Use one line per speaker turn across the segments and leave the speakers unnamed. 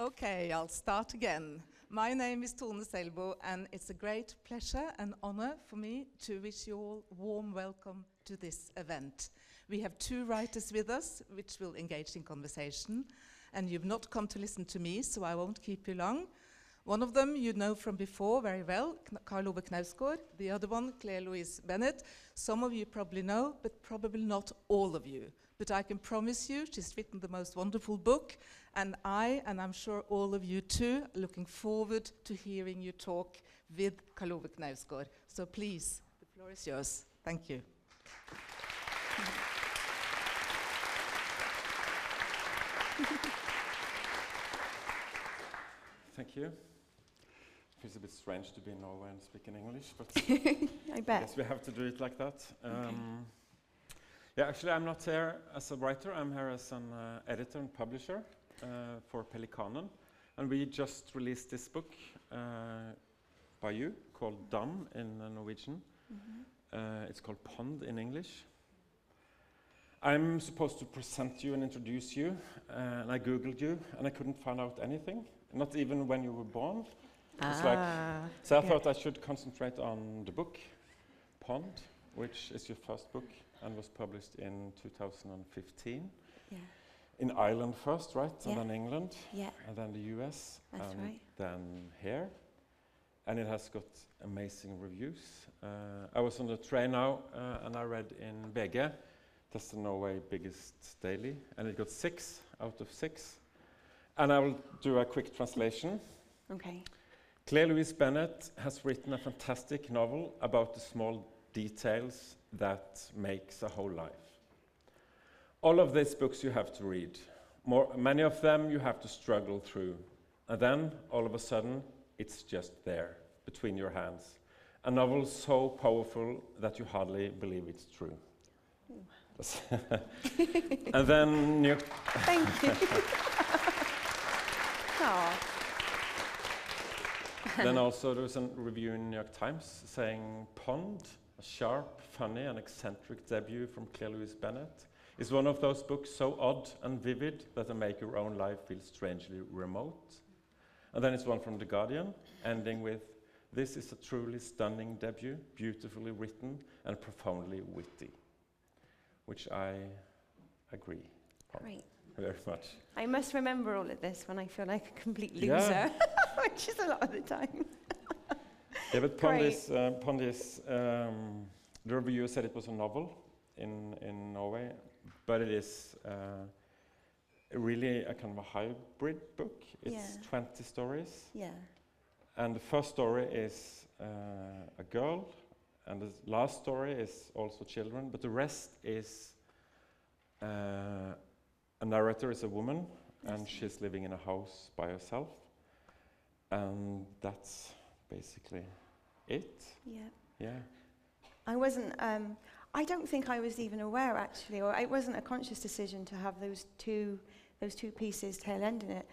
Okay, I'll start again. My name is Tone Selbo, and it's a great pleasure and honor for me to wish you all a warm welcome to this event. We have two writers with us, which will engage in conversation, and you've not come to listen to me, so I won't keep you long. One of them you know from before very well, Karl Ove Knausgård. The other one, Claire-Louise Bennett. Some of you probably know, but probably not all of you. But I can promise you she's written the most wonderful book, and I'm sure all of you too, are looking forward to hearing you talk with Karl Ove Knausgård. So please, the floor is yours. Thank you.
Thank you. It feels a bit strange to be in Norway and speak in English, but
I bet.
I guess we have to do it like that. Yeah, actually, I'm not here as a writer. I'm here as an editor and publisher for Pelikanen, and we just released this book by you called Dam in Norwegian. It's called Pond in English. I'm supposed to present you and introduce you, and I googled you, and I couldn't find out anything. Not even when you were born. So I thought I should concentrate on the book, Pond, which is your first book and was published in 2015.
Yeah.
In Ireland first, right?
Yeah.
And then England,
Yeah.
and then the US,
That's
and
right.
then here. And it has got amazing reviews. I was on the train now, and I read in VG, that's the Norway biggest daily, and it got 6 out of 6. And I will do a quick translation.
Okay.
Claire-Louise Bennett has written a fantastic novel about the small details that makes a whole life. All of these books you have to read. Many of them you have to struggle through. And then, all of a sudden, it's just there, between your hands. A novel so powerful that you hardly believe it's true. And then...
Thank you.
Then also there was a review in New York Times saying Pond, a sharp, funny and eccentric debut from Claire-Louise Bennett, is one of those books so odd and vivid that they make your own life feel strangely remote. And then it's one from The Guardian, ending with, this is a truly stunning debut, beautifully written and profoundly witty. Which I agree on.
Great.
Very much.
I must remember all of this when I feel like a complete loser, which is a lot of the time.
Yeah, but Pond is the reviewer said it was a novel in Norway, but it is really a kind of a hybrid book. It's 20 stories. Yeah. And the first story is a girl, and the last story is also children, but the rest is a narrator is a woman, and she's living in a house by herself, and that's basically it. Yeah. Yeah.
I wasn't. I don't think I was even aware, actually, or it wasn't a conscious decision to have those two pieces tail end in it.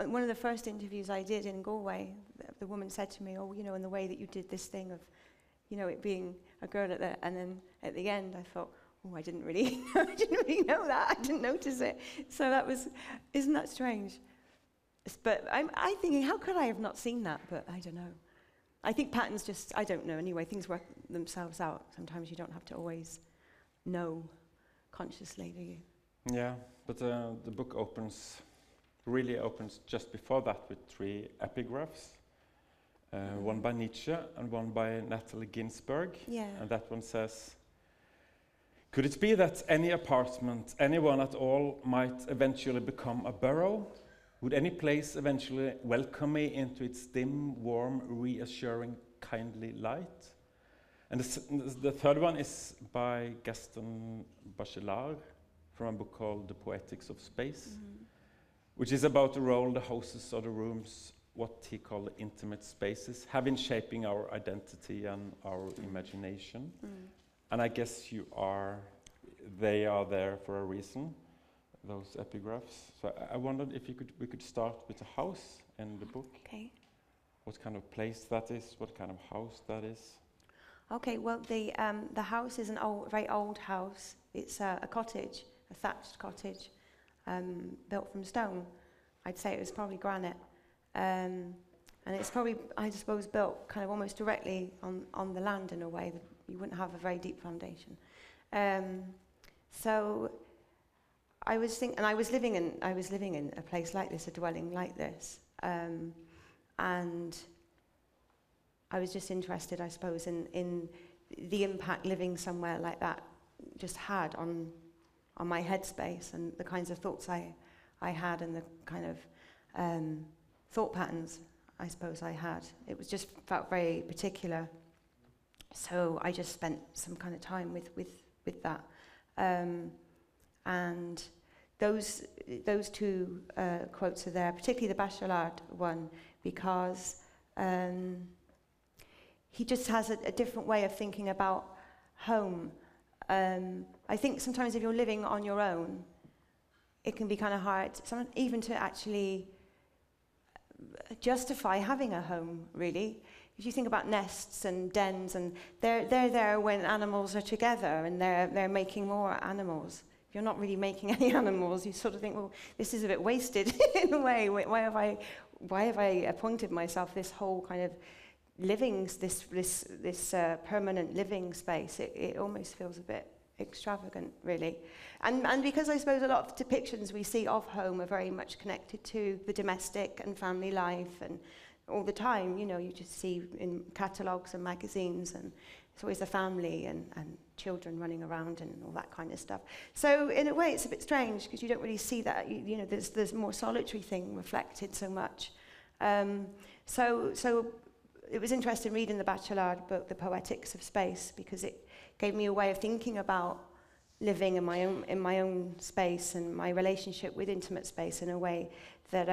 One of the first interviews I did in Galway, the woman said to me, "Oh, you know, in the way that you did this thing of, you know, it being a girl at the," and then at the end, I thought, "Oh, I didn't really know that. I didn't notice it." So that was, isn't that strange? But I'm thinking, how could I have not seen that? But I don't know. I think patterns just, I don't know anyway. Things work themselves out. Sometimes you don't have to always know consciously, do you?
Yeah, but the book really opens just before that with 3 epigraphs. One by Nietzsche and one by Natalie Ginsberg. Yeah. And that one says, could it be that any apartment, anyone at all, might eventually become a burrow? Would any place eventually welcome me into its dim, warm, reassuring, kindly light? And the third one is by Gaston Bachelard from a book called The Poetics of Space, which is about the role the houses or the rooms, what he called intimate spaces, have in shaping our identity and our imagination. And I guess they are there for a reason, those epigraphs. So I wondered if we could start with the house in the book.
Okay.
What kind of place that is, what kind of house that is.
Okay, well, the house is very old house. It's a cottage, a thatched cottage, built from stone. I'd say it was probably granite. And it's probably, I suppose, built kind of almost directly on the land in a way that you wouldn't have a very deep foundation. So I was living in a place like this, a dwelling like this, and I was just interested, I suppose, in the impact living somewhere like that just had on my headspace and the kinds of thoughts I had and the kind of thought patterns I suppose I had. It was just felt very particular. So I just spent some kind of time with that. And those two quotes are there, particularly the Bachelard one, because he just has a different way of thinking about home. I think sometimes if you're living on your own, it can be kind of hard, even to actually justify having a home, really. If you think about nests and dens, and they're there when animals are together and they're making more animals. If you're not really making any animals, you sort of think, well, this is a bit wasted in a way. Why have I appointed myself this whole kind of living, this permanent living space? It almost feels a bit extravagant, really. And because I suppose a lot of depictions we see of home are very much connected to the domestic and family life, and all the time, you know, you just see in catalogues and magazines, and it's always the family and children running around and all that kind of stuff. So in a way, it's a bit strange because you don't really see that. You know, there's more solitary thing reflected so much. So it was interesting reading the Bachelard book, The Poetics of Space, because it gave me a way of thinking about living in my own space and my relationship with intimate space in a way that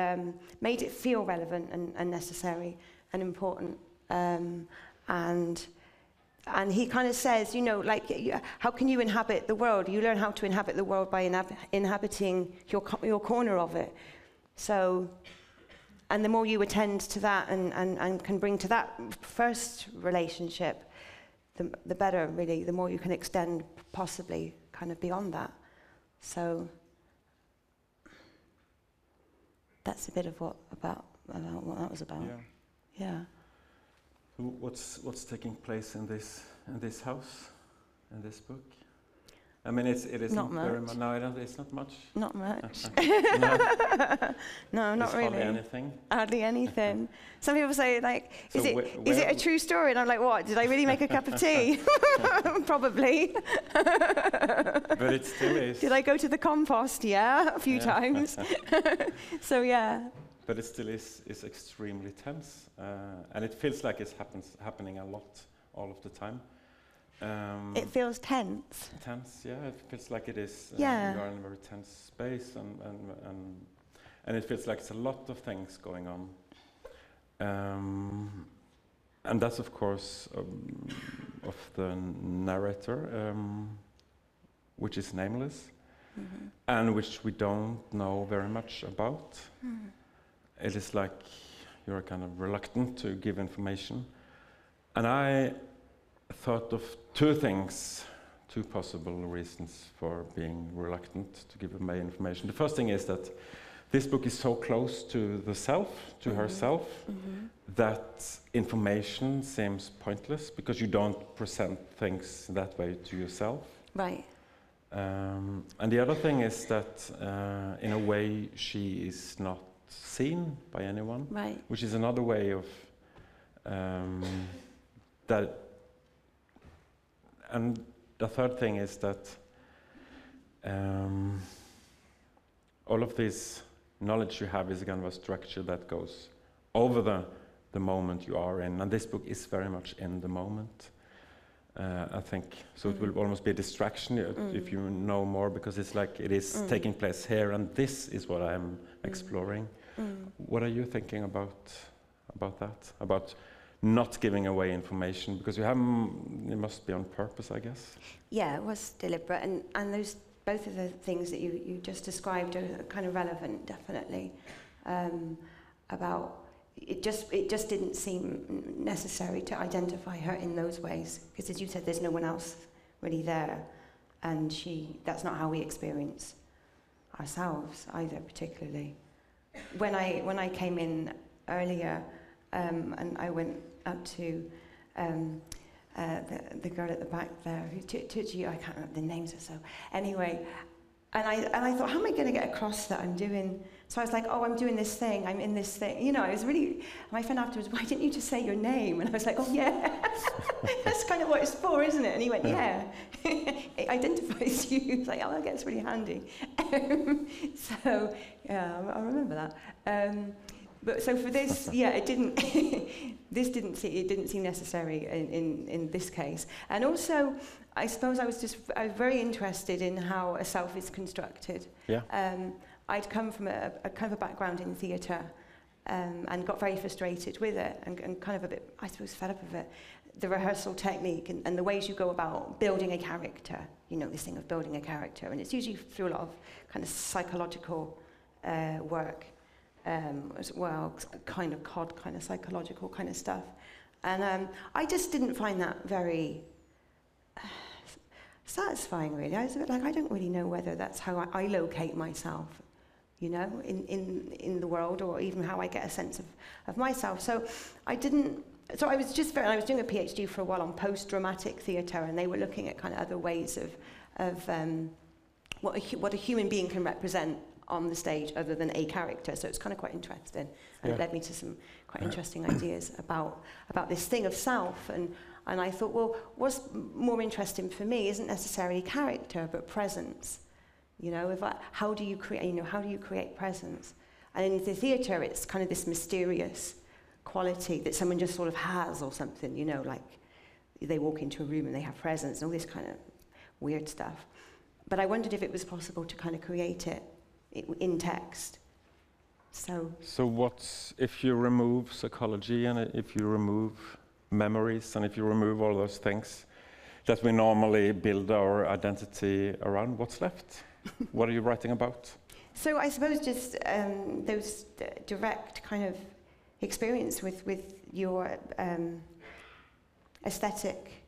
made it feel relevant and necessary and important. And he kind of says, you know, like, how can you inhabit the world? You learn how to inhabit the world by inhabiting your corner of it. So, and the more you attend to that and can bring to that first relationship, the better, really, the more you can extend possibly kind of beyond that. So that's a bit of what that was about. Yeah.
So what's taking place in this house, in this book? I mean, it isn't
not much.
Very much. No, it's not much.
Not much.
No,
not
it's
really.
Hardly anything.
Hardly anything. Some people say, like,
So
is it a true story? And I'm like, what? Did I really make a cup of tea? Probably.
But it still is.
Did I go to the compost? Yeah, a few times. So yeah.
But it still is extremely tense, and it feels like it's happening a lot all of the time.
It feels tense.
Tense, yeah. It feels like it is.
Yeah.
You are in a very tense space, and it feels like it's a lot of things going on. And that's, of course, of the narrator, which is nameless, and which we don't know very much about. It is like you're kind of reluctant to give information. And I thought of two possible reasons for being reluctant to give away information. The first thing is that this book is so close to the self, to herself, that information seems pointless because you don't present things that way to yourself.
Right.
And the other thing is that in a way she is not seen by anyone,
right.
Which is another way of that. And the third thing is that all of this knowledge you have is a kind of a structure that goes over the moment you are in, and this book is very much in the moment. I think so. It will almost be a distraction if you know more, because it's like it is taking place here, and this is what I'm exploring. What are you thinking about that? About not giving away information, because it must be on purpose, I guess. Yeah,
it was deliberate, and those both of the things that you just described are kind of relevant, definitely. About it just didn't seem necessary to identify her in those ways, because as you said, there's no one else really there, and that's not how we experience ourselves either, particularly. when I came in earlier, and I went up to the girl at the back there who took you, I can't remember the names or so. Anyway, and I thought, how am I going to get across that I'm doing? So I was like, oh, I'm doing this thing, I'm in this thing. You know, I was really, my friend afterwards, why didn't you just say your name? And I was like, oh yeah, that's kind of what it's for, isn't it? And he went, yeah. It identifies you. He was like, oh, that gets really handy. So, yeah, I remember that. But so for this, yeah, it didn't. It didn't seem necessary in this case. And also, I suppose I was very interested in how a self is constructed.
Yeah.
I'd come from a kind of a background in theatre, and got very frustrated with it, and kind of a bit, I suppose, fed up with it. The rehearsal technique and the ways you go about building a character. You know, this thing of building a character, and it's usually through a lot of kind of psychological work. As well, kind of COD, kind of psychological kind of stuff. And I just didn't find that very satisfying, really. I was a bit like, I don't really know whether that's how I locate myself, you know, in the world, or even how I get a sense of myself. So I was doing a PhD for a while on post-dramatic theatre, and they were looking at kind of other ways of what a human being can represent on the stage other than a character. So it's kind of quite interesting, and it led me to some quite interesting ideas about this thing of self. And I thought, well, what's more interesting for me isn't necessarily character, but presence. You know, how do you create presence? And in the theatre, it's kind of this mysterious quality that someone just sort of has or something, you know, like they walk into a room and they have presence and all this kind of weird stuff. But I wondered if it was possible to kind of create it in text. So
what's, if you remove psychology, and if you remove memories, and if you remove all those things that we normally build our identity around, what's left? What are you writing about?
So I suppose just those direct kind of experience with your aesthetic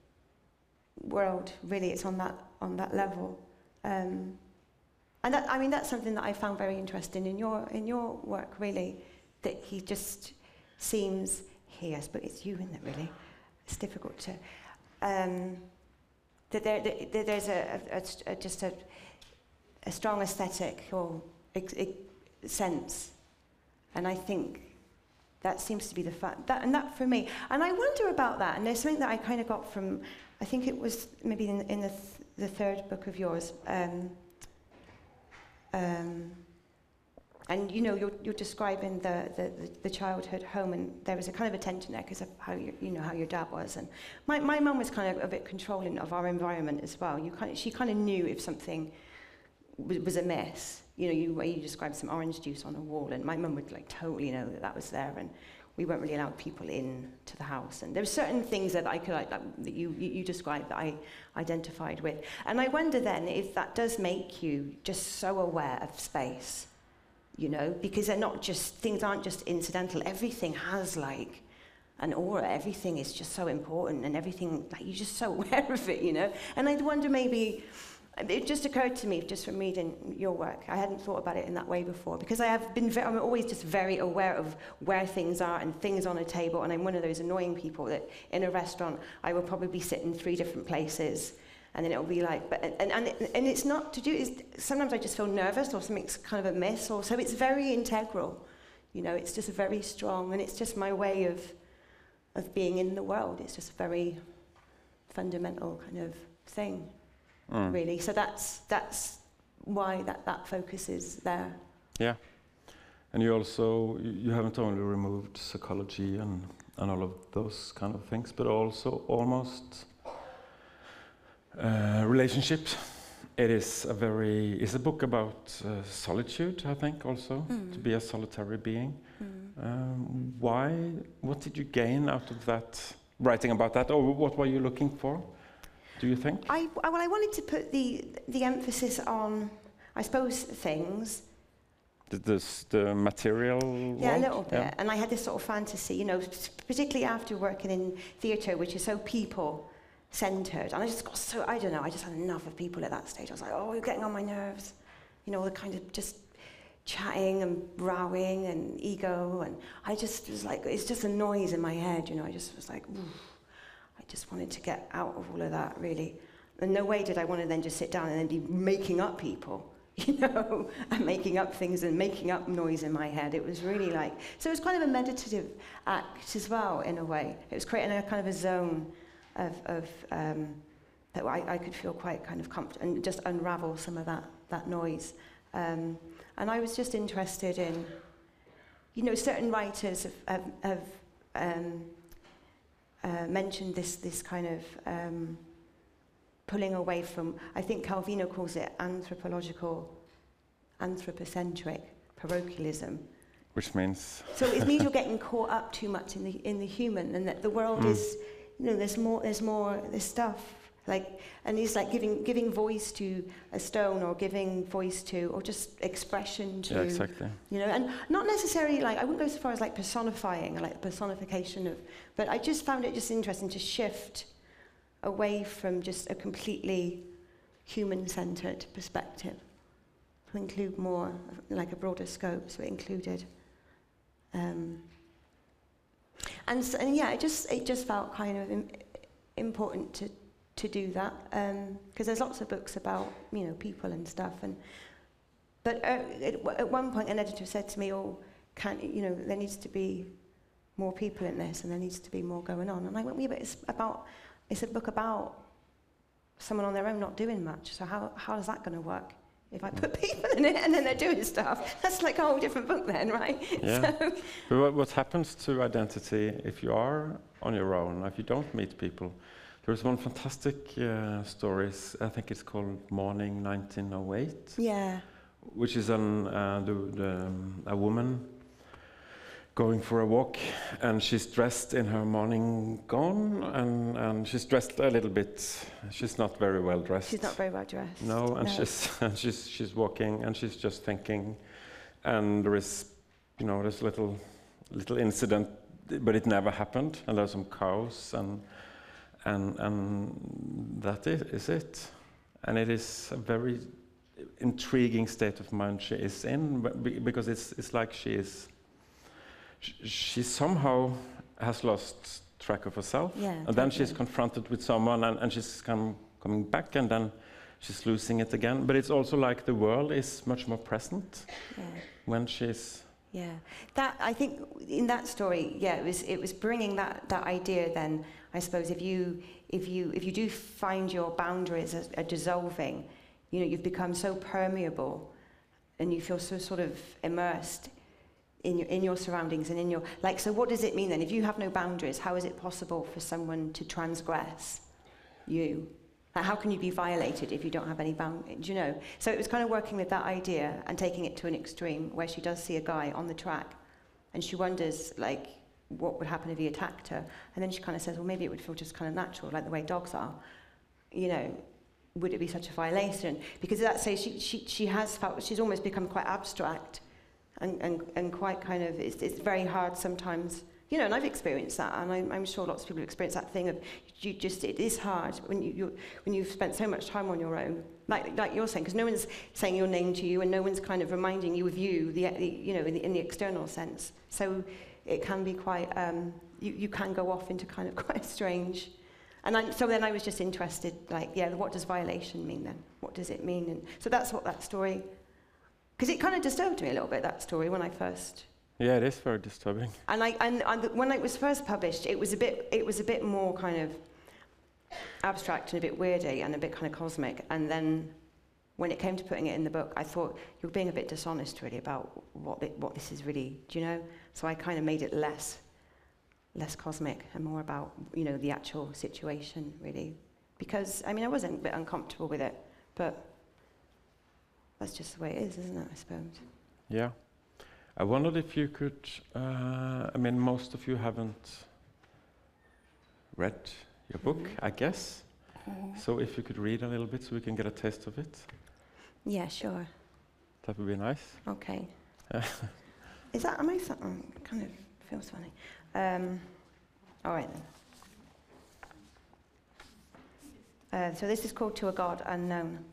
world. Really, it's on that level. And that, I mean, that's something that I found very interesting in your work, really, that he just seems here, but it's you, isn't it, really? It's difficult to... that there's just a strong aesthetic or sense, and I think that seems to be the fact, that for me. And I wonder about that, and there's something that I kind of got from, I think it was maybe in the third book of yours, and you know, you're describing the childhood home, and there was a kind of a tension there because of how how your dad was, and my mum was kind of a bit controlling of our environment as well. She kind of knew if something was amiss. You know, you described some orange juice on a wall, and my mum would like totally know that was there, and we weren't really allowed people in to the house. And there were certain things that I could that you described that I identified with. And I wonder then if that does make you just so aware of space, you know, because things aren't just incidental. Everything has like an aura. Everything is just so important, and everything, like, you're just so aware of it, you know. And I wonder, maybe it just occurred to me just from reading your work. I hadn't thought about it in that way before, because I'm always just very aware of where things are and things on a table, and I'm one of those annoying people that in a restaurant I will probably sit in 3 different places, and then it'll be like, and it's not to do, sometimes I just feel nervous or something's kind of amiss, or so it's very integral, you know. It's just very strong, and it's just my way of being in the world. It's just a very fundamental kind of thing. Really, so that's why that focus is there. Yeah,
and you haven't only removed psychology and all of those kind of things, but also almost relationships. It's a book about solitude, I think, also to be a solitary being. What did you gain out of that, writing about that, or what were you looking for, do you think?
I wanted to put the emphasis on, I suppose, things.
The material world?
Yeah, a little bit. Yeah. And I had this sort of fantasy, you know, particularly after working in theatre, which is so people-centred. And I just got so, I don't know, I just had enough of people at that stage. I was like, oh, you're getting on my nerves. You know, the kind of just chatting and rowing and ego, and I just was like, it's just a noise in my head, you know. I just was like, ooh, I just wanted to get out of all of that, really. And no way did I want to then just sit down and then be making up people, you know, and making up things and making up noise in my head. It was really like, so it was kind of a meditative act as well, in a way. It was creating a kind of a zone of that I could feel quite kind of comfortable and just unravel some of that noise. And I was just interested in, you know, certain writers have mentioned this kind of pulling away from, I think Calvino calls it anthropocentric parochialism.
Which means?
So it means you're getting caught up too much in the human, and that the world is, you know, there's stuff. Like, and he's like giving voice to a stone, or giving voice to, or just expression to.
Yeah, exactly.
You know, and not necessarily like, I wouldn't go so far as like personifying, or like the personification of, but I just found it just interesting to shift away from just a completely human-centered perspective, to include more like a broader scope. So it included, and yeah, it just felt kind of important to do that, because there's lots of books about, you know, people and stuff, but at one point an editor said to me, "Oh, you know, there needs to be more people in this, and there needs to be more going on." And I went, "Yeah, but it's a book about someone on their own not doing much. So how is that going to work? If I put people in it and then they're doing stuff, that's like a whole different book then, right?"
Yeah.
So
But what happens to identity if you are on your own, if you don't meet people? There's one fantastic story, I think it's called Morning 1908.
yeah.
Which is a woman going for a walk, and she's dressed in her morning gown, and she's dressed a little bit, she's not very well dressed.
She's not very well dressed.
No, and she's walking, and she's just thinking, and there is, you know, this little incident, but it never happened, and there's some cows, and that is it. And it is a very intriguing state of mind she is in, because it's like she somehow has lost track of herself, and then she's confronted with someone, and she's coming back, and then she's losing it again. But it's also like the world is much more present when she's.
Yeah, that, I think in that story, it was bringing that idea. Then I suppose if you do find your boundaries are dissolving, you know, you've become so permeable, and you feel so sort of immersed in your surroundings and in your, like, so what does it mean then? If you have no boundaries, how is it possible for someone to transgress you? Like, how can you be violated if you don't have any boundaries, you know? So it was kind of working with that idea and taking it to an extreme, where she does see a guy on the track, and she wonders, like, what would happen if he attacked her? And then she kind of says, well, maybe it would feel just kind of natural, like the way dogs are, you know. Would it be such a violation? Because that says she has felt, she's almost become quite abstract, and quite kind of, it's very hard sometimes, you know, and I've experienced that, and I'm sure lots of people experience that thing of, it is hard when you've spent so much time on your own, like you're saying, because no one's saying your name to you, and no one's kind of reminding you of you, you know, in the external sense. So it can be quite, you can go off into kind of quite strange. And so then I was just interested, like, what does violation mean then? What does it mean? And so that's what that story, because it kind of disturbed me a little bit, that story, when I first.
Yeah, it is very disturbing.
And when it was first published, it was a bit more kind of abstract and a bit weirdy and a bit kind of cosmic. And then when it came to putting it in the book, I thought, you're being a bit dishonest really about what this is really, do you know? So I kind of made it less cosmic and more about, you know, the actual situation, really. Because, I mean, I wasn't a bit uncomfortable with it, but that's just the way it is, isn't it, I suppose?
Yeah. I wondered if you could, I mean, most of you haven't read your book, I guess. So if you could read a little bit so we can get a taste of it.
Yeah, sure.
That would be nice.
Okay. Is that, am I something, kind of feels funny. All right then. So this is called To a God Unknown.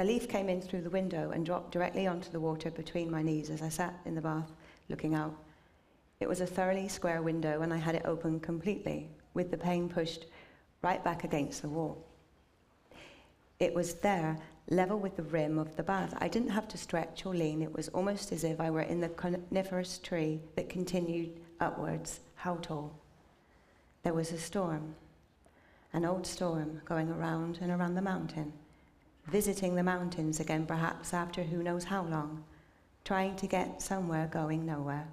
leaf came in through the window and dropped directly onto the water between my knees as I sat in the bath looking out. It was a thoroughly square window, and I had it open completely, with the pane pushed right back against the wall. It was there, level with the rim of the bath. I didn't have to stretch or lean. It was almost as if I were in the coniferous tree that continued upwards. How tall? There was a storm, an old storm going around and around the mountain, visiting the mountains again perhaps after who knows how long, trying to get somewhere going nowhere.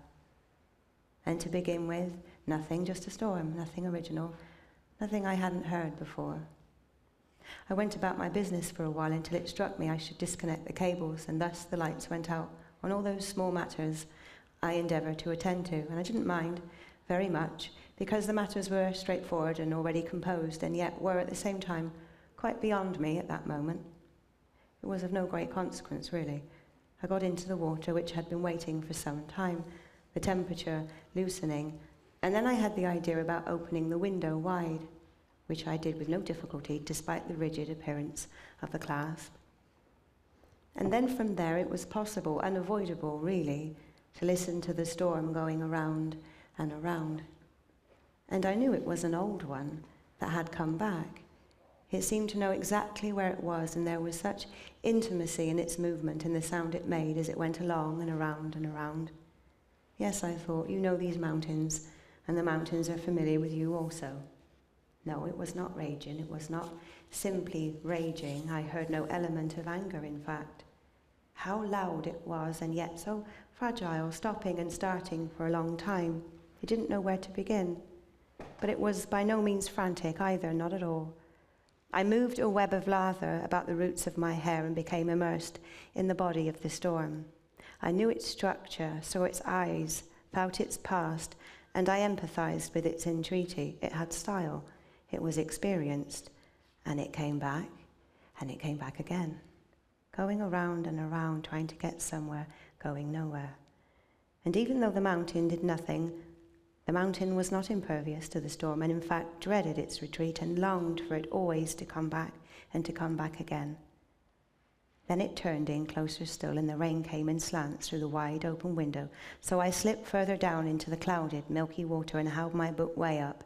And to begin with, nothing, just a storm, nothing original, nothing I hadn't heard before. I went about my business for a while until it struck me I should disconnect the cables, and thus the lights went out on all those small matters I endeavoured to attend to, and I didn't mind very much, because the matters were straightforward and already composed, and yet were at the same time quite beyond me at that moment. It was of no great consequence, really. I got into the water, which had been waiting for some time, the temperature loosening, and then I had the idea about opening the window wide, which I did with no difficulty, despite the rigid appearance of the clasp. And then from there it was possible, unavoidable really, to listen to the storm going around and around. And I knew it was an old one that had come back. It seemed to know exactly where it was, and there was such intimacy in its movement, in the sound it made as it went along and around and around. Yes, I thought, you know these mountains, and the mountains are familiar with you also. No, it was not raging, it was not simply raging. I heard no element of anger, in fact. How loud it was, and yet so fragile, stopping and starting for a long time. I didn't know where to begin. But it was by no means frantic either, not at all. I moved a web of lather about the roots of my hair and became immersed in the body of the storm. I knew its structure, saw its eyes, felt its past, and I empathized with its entreaty. It had style, it was experienced, and it came back again, going around and around, trying to get somewhere, going nowhere. And even though the mountain did nothing, the mountain was not impervious to the storm, and in fact dreaded its retreat and longed for it always to come back and to come back again. Then it turned in closer still, and the rain came in slants through the wide open window, so I slipped further down into the clouded, milky water and held my book way up.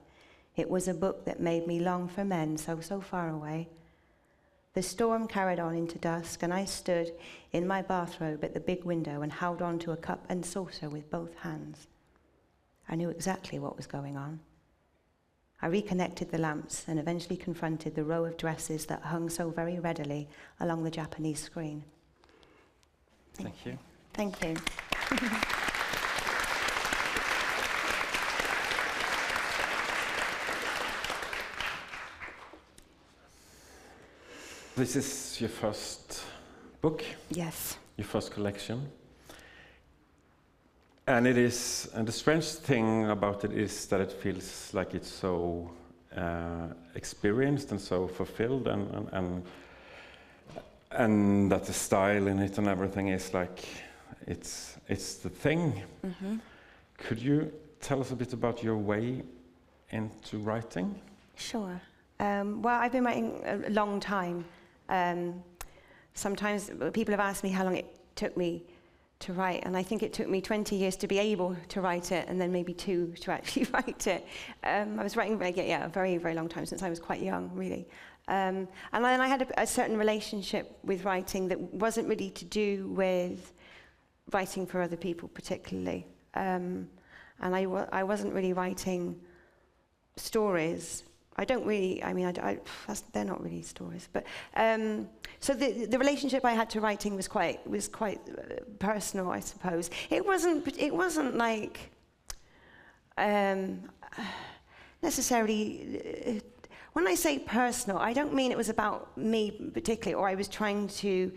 It was a book that made me long for men so far away. The storm carried on into dusk, and I stood in my bathrobe at the big window and held on to a cup and saucer with both hands. I knew exactly what was going on. I reconnected the lamps and eventually confronted the row of dresses that hung so very readily along the Japanese screen.
Thank you.
Thank you.
This is your first book?
Yes.
Your first collection? And it is, and the strange thing about it is that it feels like it's so experienced and so fulfilled, and that the style in it and everything is like it's the thing.
Mm-hmm.
Could you tell us a bit about your way into writing?
Sure. Well, I've been writing a long time. Sometimes people have asked me how long it took me to write, and I think it took me 20 years to be able to write it, and then maybe 2 to actually write it. I was writing a very, very long time, since I was quite young, really. And then I had a certain relationship with writing that wasn't really to do with writing for other people particularly. And I wasn't really writing stories. They're not really stories, but so the relationship I had to writing was quite personal, I suppose. It wasn't like necessarily. When I say personal, I don't mean it was about me particularly, or I was trying to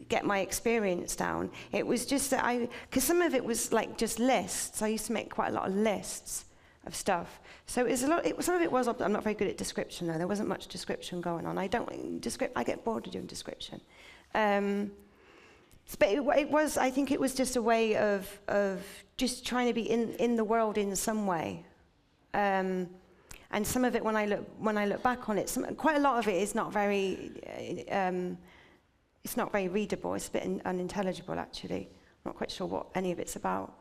get my experience down. It was just that because some of it was like just lists. I used to make quite a lot of lists of stuff. So some of it was, I'm not very good at description though. There wasn't much description going on. I get bored of doing description. But it was, I think it was just a way of just trying to be in the world in some way. And some of it, when I look back on it, quite a lot of it is not very, it's not very readable. It's a bit unintelligible, actually. I'm not quite sure what any of it's about.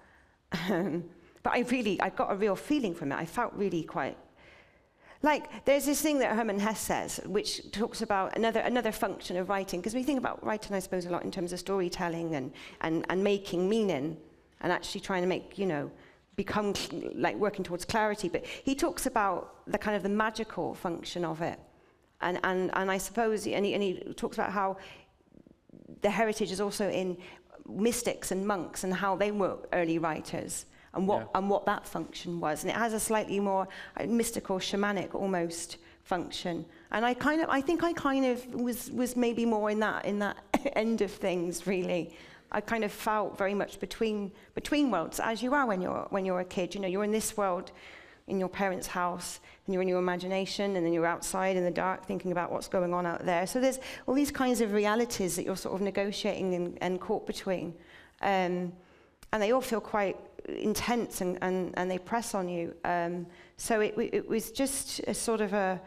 But I got a real feeling from it. I felt really quite... Like, there's this thing that Hermann Hesse says, which talks about another function of writing, because we think about writing, I suppose, a lot in terms of storytelling and making meaning, and actually trying to make, become, like, working towards clarity. But he talks about the kind of the magical function of it. And I suppose, and he talks about how the heritage is also in mystics and monks and how they were early writers and what that function was. And it has a slightly more mystical, shamanic almost function. And I think I kind of was maybe more in that end of things, really. I kind of felt very much between worlds, as you are when you're a kid. You're in this world, in your parents' house, and you're in your imagination, and then you're outside in the dark thinking about what's going on out there. So there's all these kinds of realities that you're sort of negotiating and caught between. And they all feel quite intense and they press on you. So it was just a sort of a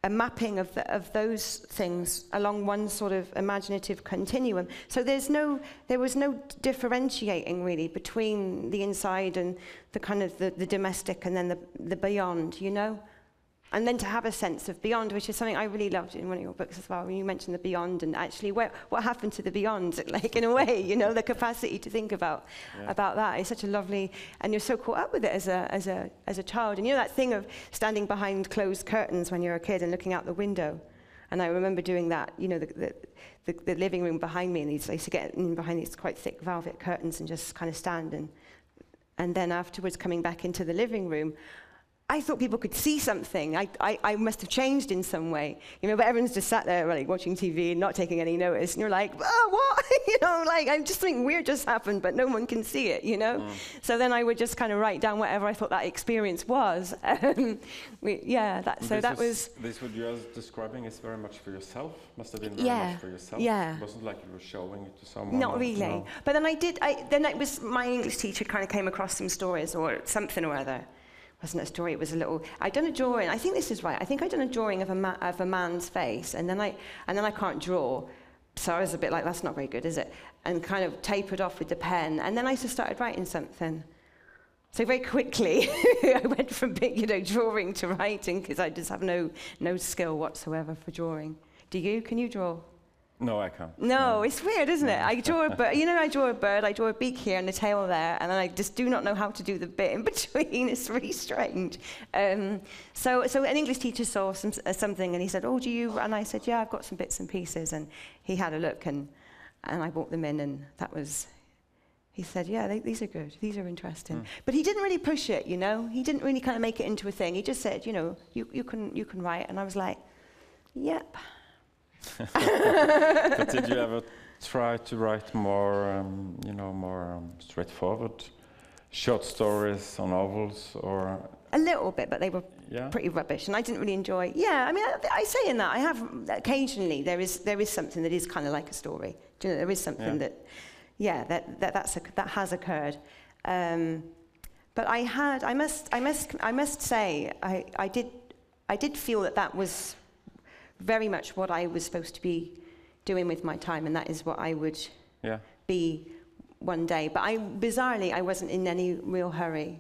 mapping of those things along one sort of imaginative continuum. So there was no differentiating really between the inside and the kind of the domestic and then the beyond, And then to have a sense of beyond, which is something I really loved in one of your books as well, when you mentioned the beyond and actually what happened to the beyond, like in a way, the capacity to think about that is such a lovely, and you're so caught up with it as a child. And that thing of standing behind closed curtains when you're a kid and looking out the window. And I remember doing that, the living room behind me, and I used to get in behind these quite thick velvet curtains and just kind of stand and then afterwards coming back into the living room, I thought people could see something. I must have changed in some way, but everyone's just sat there like watching TV and not taking any notice, and you're like, oh, what? I'm just something weird just happened, but no one can see it, So then I would just kind of write down whatever I thought that experience was. That was... This what you're describing is very much for yourself? Must have been very much for yourself? Yeah. It wasn't like you were showing it to someone? Not really. No. But then then it was my English teacher kind of came across some stories or something or other. Wasn't a story, it was a little... I'd done a drawing, I think this is right, I think I'd done a drawing of a man's face, and then I can't draw, so I was a bit like, that's not very good, is it? And kind of tapered off with the pen, and then I just started writing something. So very quickly, I went from drawing to writing, because I just have no skill whatsoever for drawing. Do you? Can you draw? No, I can't. No, it's weird, isn't it? I draw a bird, I draw a bird, I draw a beak here and a tail there, and then I just do not know how to do the bit in between. It's really strange. So an English teacher saw something, and he said, oh, do you? And I said, yeah, I've got some bits and pieces. And he had a look, and I brought them in, and that was... He said, yeah, these are good, these are interesting. But he didn't really push it, He didn't really kind of make it into a thing. He just said, you can write. And I was like, yep. But did you ever try to write more, more straightforward short stories or novels, or? A little bit, but they were pretty rubbish, and I didn't really enjoy. Yeah, I mean, I say in that I have occasionally there is something that is kind of like a story. There is something that has occurred. But I must say I did feel that was very much what I was supposed to be doing with my time, and that is what I would be one day. But bizarrely, I wasn't in any real hurry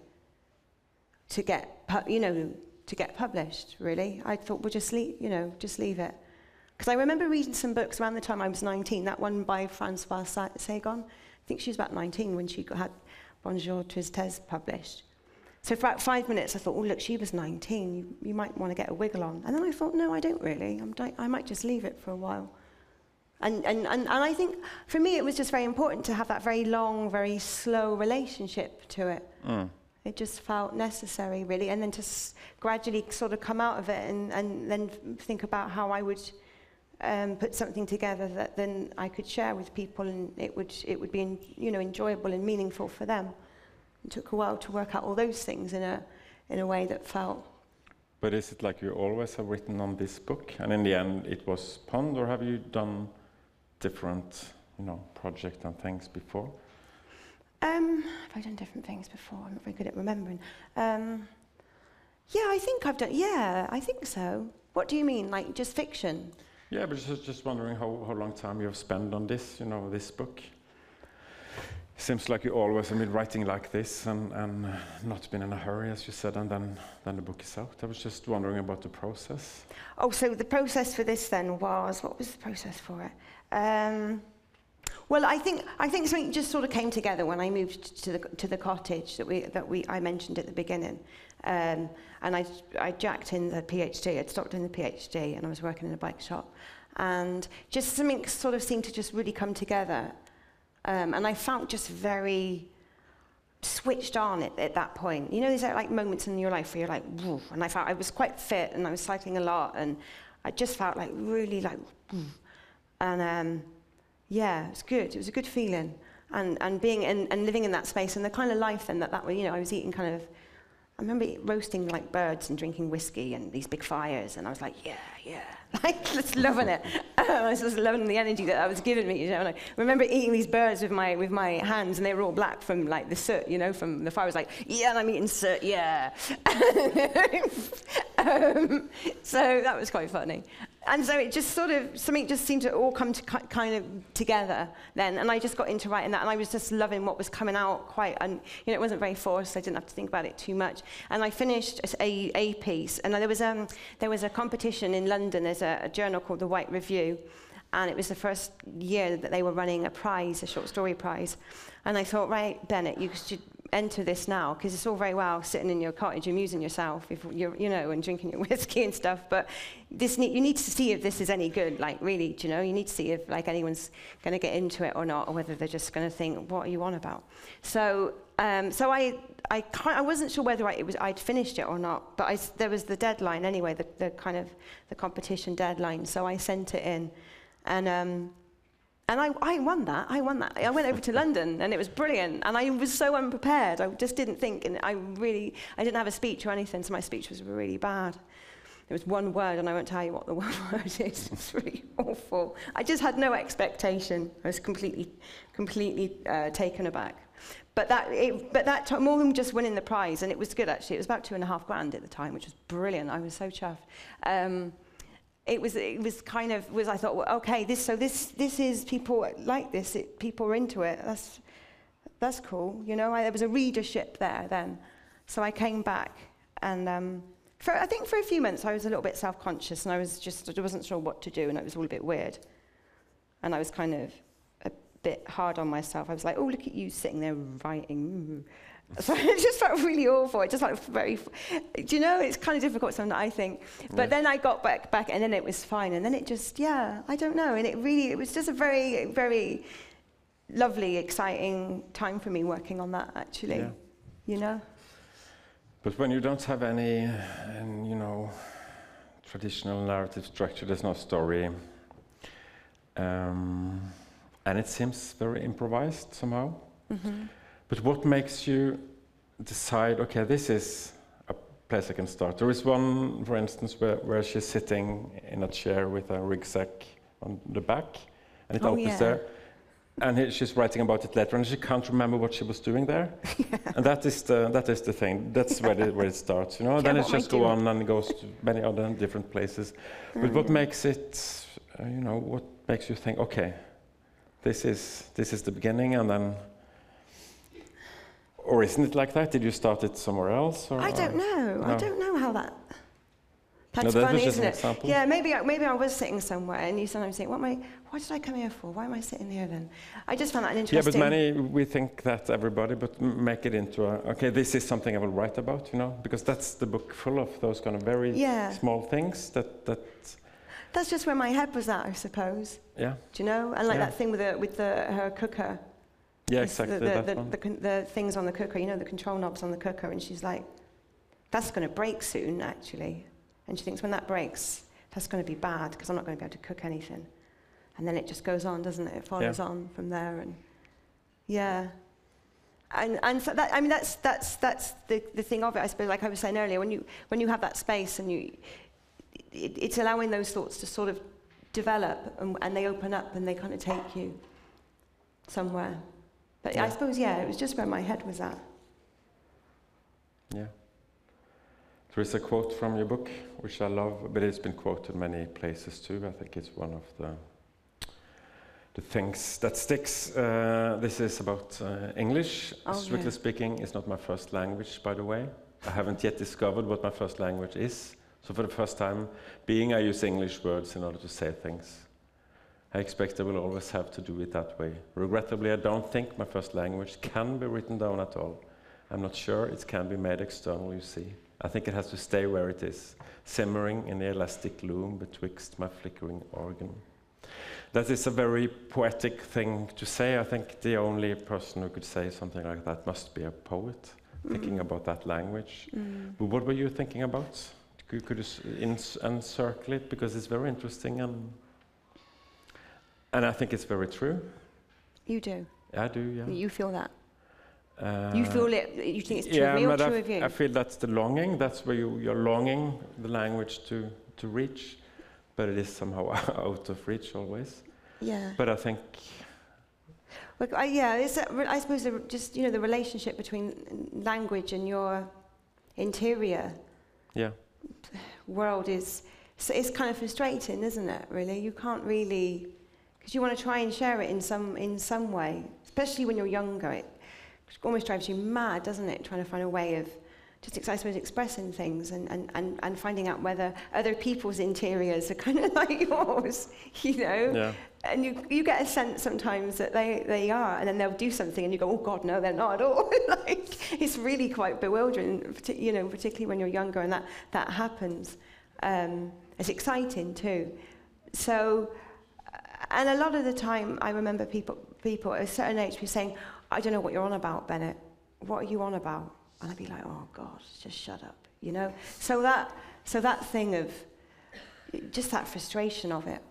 to get published. Really, I thought, well, just leave it. Because I remember reading some books around the time I was 19. That one by Françoise Sagan. I think she was about 19 when she had Bonjour Tristesse published. So for about 5 minutes, I thought, oh, look, she was 19. You might want to get a wiggle on. And then I thought, no, I don't really. I might just leave it for a while. And I think, for me, it was just very important to have that very long, very slow relationship to it. It just felt necessary, really. And then to gradually sort of come out of it and then think about how I would put something together that then I could share with people, and it would be enjoyable and meaningful for them. It took a while to work out all those things in a way that felt... But is it like you always have written on this book, and in the end it was Pond, or have you done different, projects and things before? Have I done different things before? I'm not very good at remembering. I think I've done... Yeah, I think so. What do you mean, like just fiction?
Yeah, but just wondering how long time you have spent on this, this book. Seems like you always have been writing like this and not been in a hurry, as you said, and then the book is out. I was just wondering about the process.
Oh, so the process for this then was, what was the process for it? Well, I think something just sort of came together when I moved to the cottage that I mentioned at the beginning, and I jacked in the PhD. I'd stopped in the PhD, and I was working in a bike shop, and just something sort of seemed to just really come together, and I felt just very switched on at that point. You know, there's like moments in your life where you're like, woof, and I felt I was quite fit, and I was cycling a lot, and I just felt like really like, woof, and yeah, it's good. It was a good feeling, and being and living in that space and the kind of life then that I was eating kind of. I remember roasting like birds and drinking whiskey and these big fires, and I was like, yeah, like just loving it. I was just loving the energy that I was giving me, And I remember eating these birds with my hands, and they were all black from like the soot, from the fire. I was like, yeah, and I'm eating soot, yeah. So that was quite funny. And so it just sort of, something just seemed to all come to kind of together then, and I just got into writing that, and I was just loving what was coming out quite, and it wasn't very forced, I didn't have to think about it too much. And I finished a piece, and there was a competition in London. There's a journal called The White Review, and it was the first year that they were running a prize, a short story prize. And I thought, right, Bennett, you should enter this now, because it's all very well sitting in your cottage amusing yourself if you're, and drinking your whiskey and stuff, but you need to see if this is any good, like really, you need to see if like anyone's going to get into it or not, or whether they're just going to think, what are you on about? So I wasn't sure whether I'd finished it or not, but there was the deadline anyway, the kind of the competition deadline, so I sent it in, and I won that. I went over to London, and it was brilliant. And I was so unprepared. I just didn't think, and I didn't have a speech or anything, so my speech was really bad. It was one word, and I won't tell you what the one word is. It's really awful. I just had no expectation. I was completely taken aback. But that more than just winning the prize, and it was good actually. It was about $2,500 at the time, which was brilliant. I was so chuffed. It was kind of I thought, well, okay, this is people like this. People are into it. That's cool. There was a readership there then. So I came back, and I think for a few months I was a little bit self-conscious, and I wasn't sure what to do, and it was all a bit weird. And I was kind of a bit hard on myself. I was like, oh, look at you sitting there writing. So it just felt really awful. It just felt very, it's kind of difficult sometimes, I think. But then I got back, and then it was fine. And then it just, I don't know. And it was just a very, very lovely, exciting time for me working on that, actually. Yeah.
But when you don't have any, traditional narrative structure, there's no story, and it seems very improvised somehow. Mm-hmm. But what makes you decide, okay, this is a place I can start? There is one, for instance, where she's sitting in a chair with a rucksack on the back, and it opens there. And she's writing about it later, and she can't remember what she was doing there. And that is the thing. That's where it starts, Then it just goes on and goes to many other different places. But what makes it, what makes you think, okay, this is the beginning, and then... Or isn't it like that? Did you start it somewhere else?
I don't know. No. I don't know how that... That's
that
funny,
isn't it?
Example. Yeah, maybe I was sitting somewhere, and you sometimes think, what did I come here for? Why am I sitting here then? I just found that interesting.
Yeah, but we think that everybody, but make it into okay, this is something I will write about, because that's the book full of those kind of very small things that...
That's just where my head was at, I suppose.
Yeah.
Do you know? And like that thing with her cooker.
Yeah, exactly.
The things on the cooker, the control knobs on the cooker, and she's like, that's going to break soon, actually. And she thinks, when that breaks, that's going to be bad, because I'm not going to be able to cook anything. And then it just goes on, doesn't it? It follows on from there, and and so that, that's the thing of it, I suppose. Like I was saying earlier, when you have that space, and it's allowing those thoughts to sort of develop, and they open up, and they kind of take you somewhere. But I suppose, it was just where my head was at.
Yeah. There is a quote from your book, which I love, but it's been quoted many places too. I think it's one of the things that sticks. This is about English. Strictly speaking, it's not my first language, by the way. I haven't yet discovered what my first language is. So for the first time I use English words in order to say things. I expect I will always have to do it that way. Regrettably, I don't think my first language can be written down at all. I'm not sure it can be made external, you see. I think it has to stay where it is, simmering in the elastic loom betwixt my flickering organ. That is a very poetic thing to say. I think the only person who could say something like that must be a poet, thinking about that language. But what were you thinking about? Could you encircle it? Because it's very interesting, and I think it's very true.
You do?
I do, yeah.
You feel that? You feel it, you think it's real true of you?
I feel that's the longing, that's where you're longing the language to reach, but it is somehow out of reach always.
Yeah.
But I think...
Well, I suppose the relationship between language and your interior world it's kind of frustrating, isn't it, really? You can't really... Because you want to try and share it in some way, especially when you're younger. It almost drives you mad, doesn't it? Trying to find a way of just, I suppose, expressing things and finding out whether other people's interiors are kind of like yours, you know? Yeah. And you get a sense sometimes that they are, and then they'll do something and you go, oh God, no, they're not at all. Like, it's really quite bewildering, you know, particularly when you're younger and that happens. It's exciting too. So, and a lot of the time I remember people at a certain age be saying, I don't know what you're on about, Bennett. What are you on about? And I'd be like, oh God, just shut up, you know? So that thing of, just that frustration of it,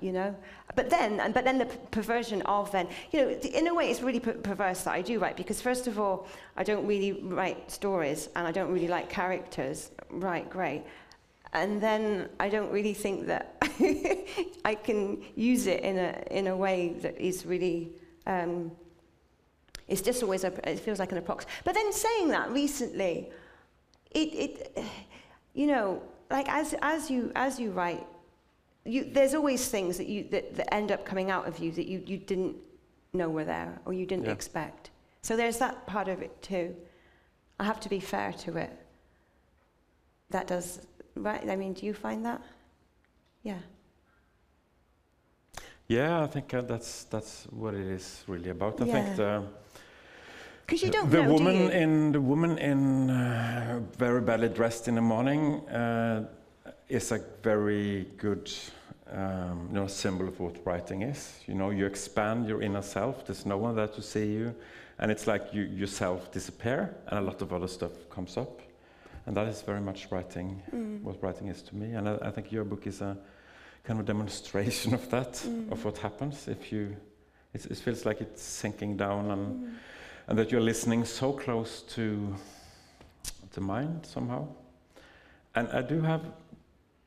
you know? But then the perversion of then, you know, in a way it's really perverse that I do write, because first of all, I don't really write stories, and I don't really like characters. Right, great. And then I don't really think that I can use it in a way that is really... it's just always it feels like an approx. But then saying that recently, it you know, like as you write, there's always things that end up coming out of you that you didn't know were there or you didn't expect. So there's that part of it too. I have to be fair to it. That does, right? I mean, do you find that? Yeah. Yeah,
I think that's what it is really about. I think
because you don't
the
know,
woman the woman in very badly dressed in the morning is a very good symbol of what writing is. You know, you expand your inner self. There's no one there to see you, and it's like you yourself disappear, and a lot of other stuff comes up, and that is very much writing. What writing is to me, and I think your book is a kind of demonstration of that, of what happens if you. It feels like it's sinking down, and that you're listening so close to the mind somehow. And I do have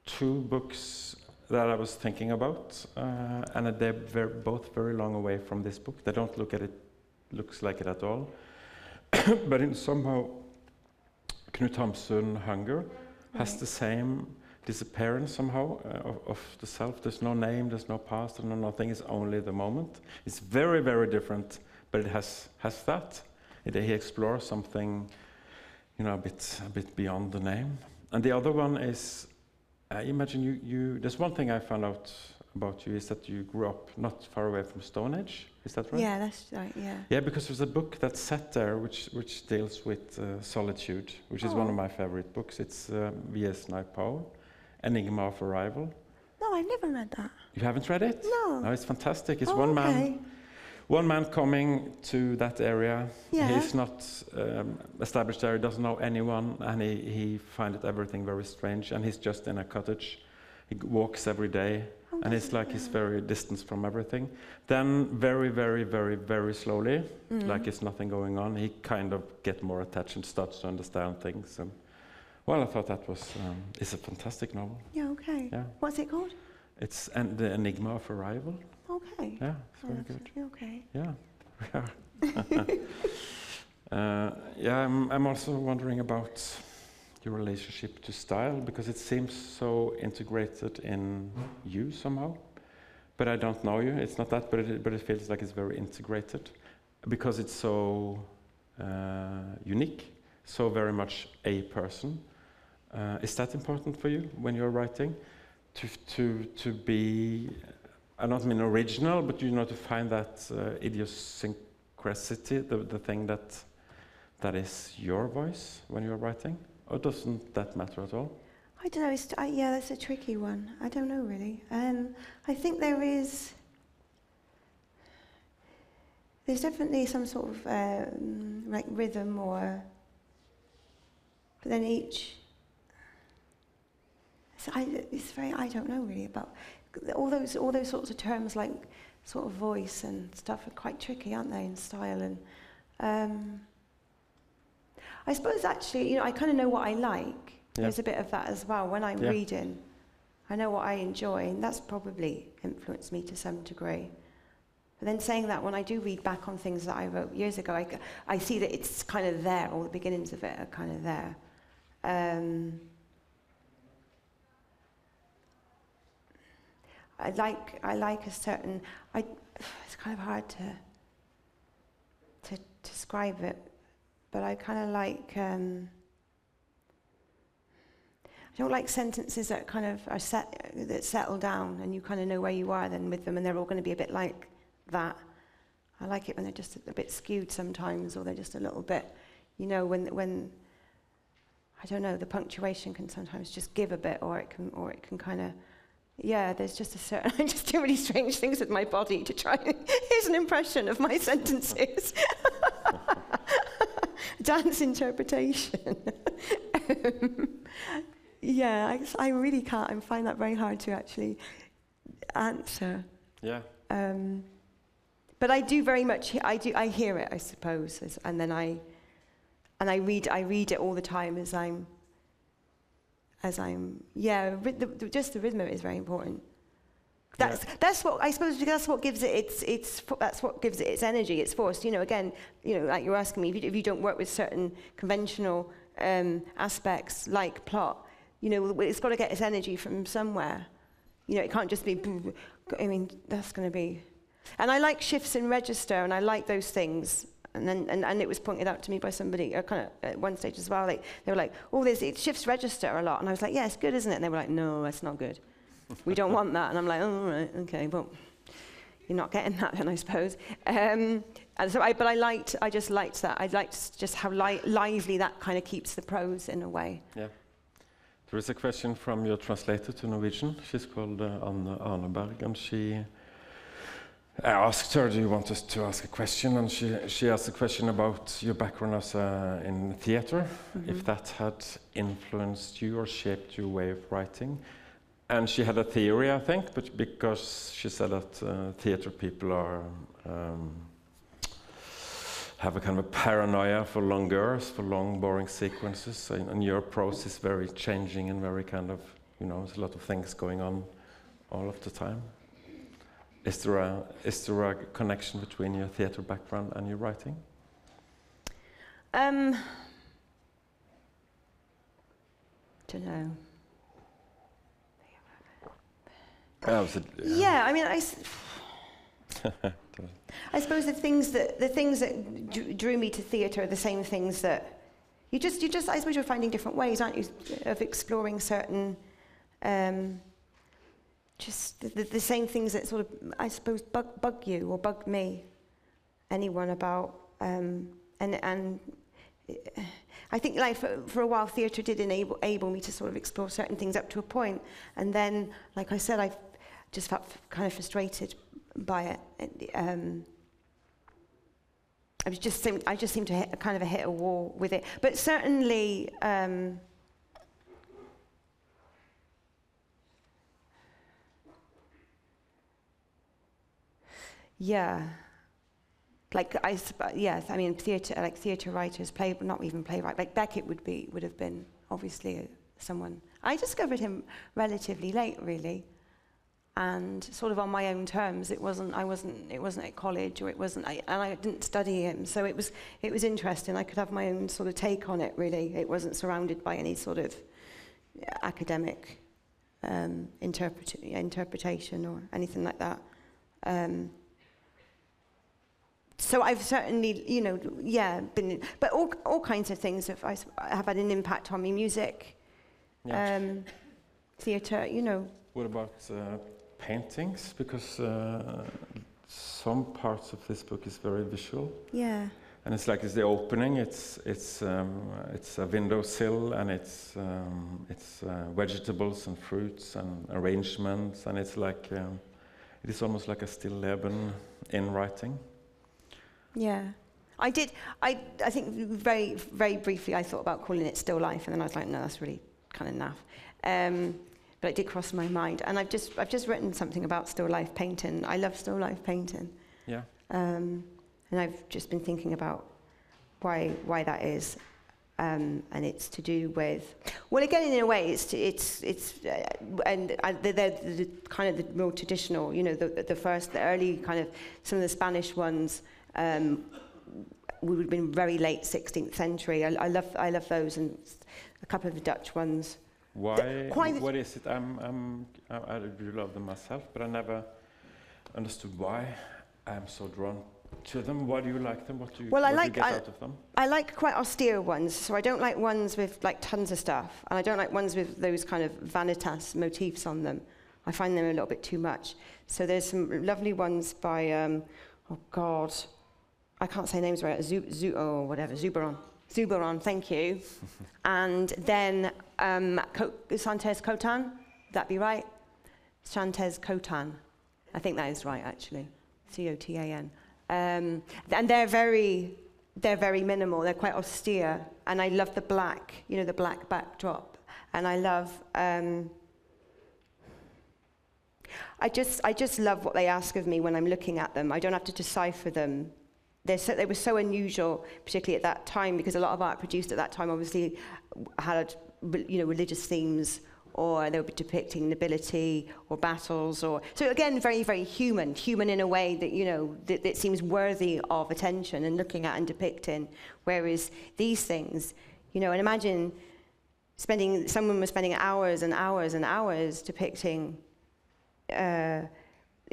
two books that I was thinking about, and they're both very long away from this book. They don't looks like it at all. But in somehow, Knut Hamsun, Hunger, has the same disappearance somehow of the self. There's no name, there's no past, there's no nothing. It's only the moment. It's very, very different, but it has that. He explores something, you know, a bit beyond the name. And the other one is, I imagine you. There's one thing I found out about you is that you grew up not far away from Stone Age. Is that right? Yeah,
that's right. Yeah.
Yeah, because there's a book that's set there which deals with solitude, which is one of my favorite books. It's V.S. Naipaul, Enigma of Arrival.
No, I've never read that.
You haven't read it?
No.
No, it's fantastic. It's one man coming to that area. Yeah. He's not established there. He doesn't know anyone, and he finds everything very strange. And he's just in a cottage. He walks every day, and it's like he's very distant from everything. Then very, very, very, very slowly, like it's nothing going on, he kind of gets more attached and starts to understand things. And well, I thought that was it's a fantastic novel.
Yeah. Okay. Yeah. What's it called?
It's The Enigma of Arrival.
Okay.
Yeah, it's very good.
Okay.
Yeah. I'm also wondering about your relationship to style, because it seems so integrated in you somehow. But I don't know you. It's not that, but it feels like it's very integrated, because it's so unique, so very much a person. Is that important for you when you're writing, to be? I don't mean original, but to find that idiosyncrasy, the thing that is your voice when you're writing, or doesn't that matter at all?
I don't know. Yeah, that's a tricky one. I don't know really. I think there's definitely some sort of like rhythm, but then each. I don't know really about all those sorts of terms, like sort of voice and stuff, are quite tricky, aren't they, in style? And I suppose actually, I kind of know what I like. Yeah. There's a bit of that as well when I'm reading. I know what I enjoy, and that's probably influenced me to some degree. But then saying that, when I do read back on things that I wrote years ago, I see that it's kind of there. All the beginnings of it are kind of there. I like a certain. It's kind of hard to describe it, but I kind of like. I don't like sentences that kind of are that settle down, and you kind of know where you are then with them, and they're all going to be a bit like that. I like it when they're just a bit skewed sometimes, or they're just a little bit, when I don't know, the punctuation can sometimes just give a bit, or it can kind of. Yeah, there's just a certain. I just do really strange things with my body to try. Here's an impression of my sentences. Dance interpretation. Yeah, I really can't. I find that very hard to actually answer.
Yeah.
But I do very much. I hear it, I suppose, and then I read it all the time as I'm. Just the rhythm of it is very important. That's what I suppose. That's what gives it its energy, its force. Again, like you're asking me, if you don't work with certain conventional aspects like plot, it's got to get its energy from somewhere. It can't just be. I mean, that's going to be. And I like shifts in register, and I like those things. And it was pointed out to me by somebody kind of at one stage as well. They were like, "Oh, it shifts register a lot," and I was like, "Yeah, it's good, isn't it?" And they were like, "No, that's not good. We don't want that." And I'm like, "Oh, all right, okay, well, you're not getting that then, I suppose." And so, I just liked that. I liked just how lively that kind of keeps the prose in a way.
Yeah. There is a question from your translator to Norwegian. She's called Anne Arneberg, and I asked her, do you want us to ask a question? And she asked a question about your background as in theater, if that had influenced you or shaped your way of writing. And she had a theory, I think, but because she said that theater people have a kind of a paranoia for longueurs, for long, boring sequences, and your prose is very changing and very kind of, there's a lot of things going on all of the time. Is there a connection between your theatre background and your writing?
Don't know. Yeah, I mean, I suppose the things that drew me to theatre are the same things that you just. I suppose you're finding different ways, aren't you, of exploring certain. Just the same things that sort of, I suppose, bug you or bug me, anyone about, and I think like for a while theatre did enable me to sort of explore certain things up to a point, and then, like I said, I just felt kind of frustrated by it. I just seemed to hit a wall with it, but certainly. Yeah, yes. I mean, theatre writers, not even playwright. Like Beckett would have been obviously someone. I discovered him relatively late, really. and sort of on my own terms. It wasn't at college, or and I didn't study him, so it was interesting. I could have my own sort of take on it, really. It wasn't surrounded by any sort of academic interpretation or anything like that. So I've certainly, been, but all kinds of things have had an impact on me. Music, theatre,
What about paintings? Because some parts of this book is very visual.
Yeah.
And it's like, it's the opening. It's a windowsill, and it's vegetables and fruits and arrangements, and it's like it is almost like a still leben in writing.
Yeah, I think very, very briefly I thought about calling it Still Life, and then I was like, no, that's really kind of naff. But it did cross my mind, and I've just written something about still life painting. I love still life painting.
Yeah.
And I've just been thinking about why that is, and it's to do with, well, again, in a way, they're the kind of the more traditional, the early kind of, some of the Spanish ones would have been very late 16th century. I love those, and a couple of the Dutch ones.
Why? What is it? I do love them myself, but I never understood why I'm so drawn to them. Why do you like them? What do you get out of them? I like quite austere ones, so I don't like ones with like tons of stuff, and I don't like ones with those kind of vanitas motifs on them. I find them a little bit too much. So there's some lovely ones by, oh God, I can't say names right, Zuberon, thank you. And then Santes Cotan, would that be right? Santes Cotan, I think that is right actually, C-O-T-A-N. And they're very minimal, they're quite austere, and I love the black, the black backdrop. And I love, I just love what they ask of me when I'm looking at them. I don't have to decipher them. They were so unusual, particularly at that time, because a lot of art produced at that time obviously had, religious themes, or they were depicting nobility or battles, or so again, very, very human in a way that that seems worthy of attention and looking at and depicting. Whereas these things, and imagine someone was spending hours and hours and hours depicting. It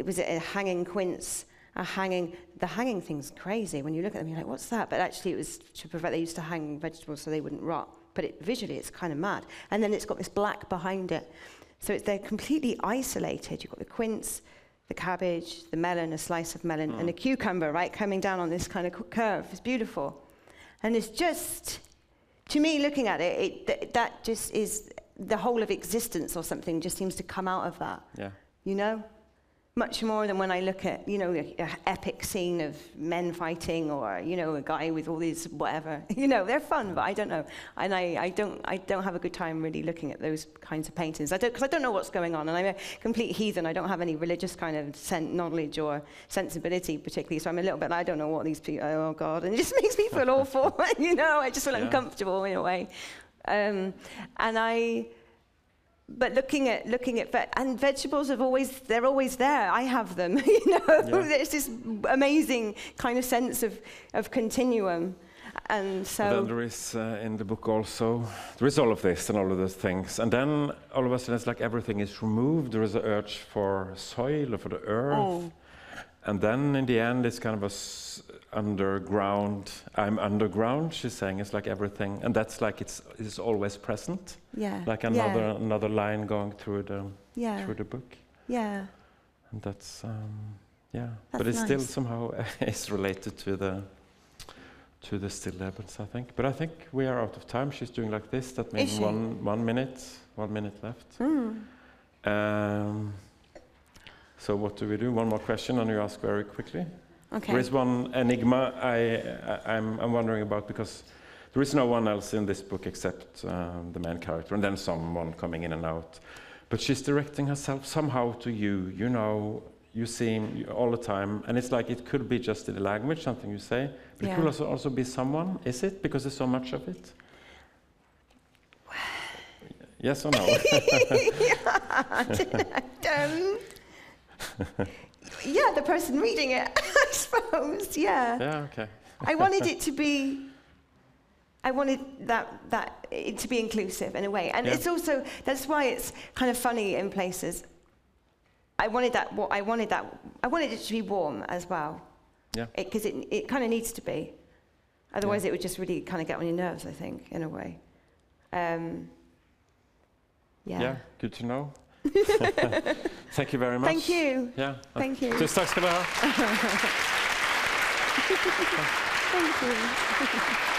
was a hanging quince. The hanging thing's crazy. When you look at them, you're like, what's that? But actually, it was to prevent, they used to hang vegetables so they wouldn't rot. But visually, it's kind of mad. And then it's got this black behind it. So they're completely isolated. You've got the quince, the cabbage, the melon, a slice of melon, and a cucumber, right, coming down on this kind of curve. It's beautiful. And it's just, to me, looking at it, that just is the whole of existence or something just seems to come out of that. Yeah. Much more than when I look at, an epic scene of men fighting, or, a guy with all these whatever. They're fun, but I don't know. And I don't have a good time really looking at those kinds of paintings. Because I don't know what's going on, and I'm a complete heathen. I don't have any religious kind of knowledge or sensibility particularly, so I'm a little bit, I don't know what these people, oh God, and it just makes me feel awful, I just feel uncomfortable in a way. But looking at and vegetables they're always there. I have them, There's this amazing kind of sense of continuum, and so. But then there is in the book also there is all of this and all of those things, and then all of a sudden it's like everything is removed. There is an urge for soil or for the earth, and then in the end it's kind of underground. I'm underground, she's saying. It's like everything, and that's like it's always present. Yeah. Like another line going through the book. Yeah. And that's but it's nice. Still somehow is related to the still lebens, I think. But I think we are out of time. She's doing like this. That means 1 minute left. So what do we do? One more question, and you ask very quickly. Okay. There is one enigma I'm wondering about, because there is no one else in this book except the main character, and then someone coming in and out. But she's directing herself somehow to you. You see him all the time, and it's like it could be just in the language, something you say, but it could also be someone. Is it? Because there's so much of it. Yes or no?
Yeah, the person reading it, I suppose. Yeah.
Yeah. Okay.
I wanted it to be. I wanted it to be inclusive in a way, and it's also that's why it's kind of funny in places. I wanted it to be warm as well. Yeah. Because it kind of needs to be. Otherwise, it would just really kind of get on your nerves, I think, in a way.
Yeah, good to know. Thank you very much.
Thank you.
Yeah.
Thank you.
Tusen takk skal du ha.
Thank you.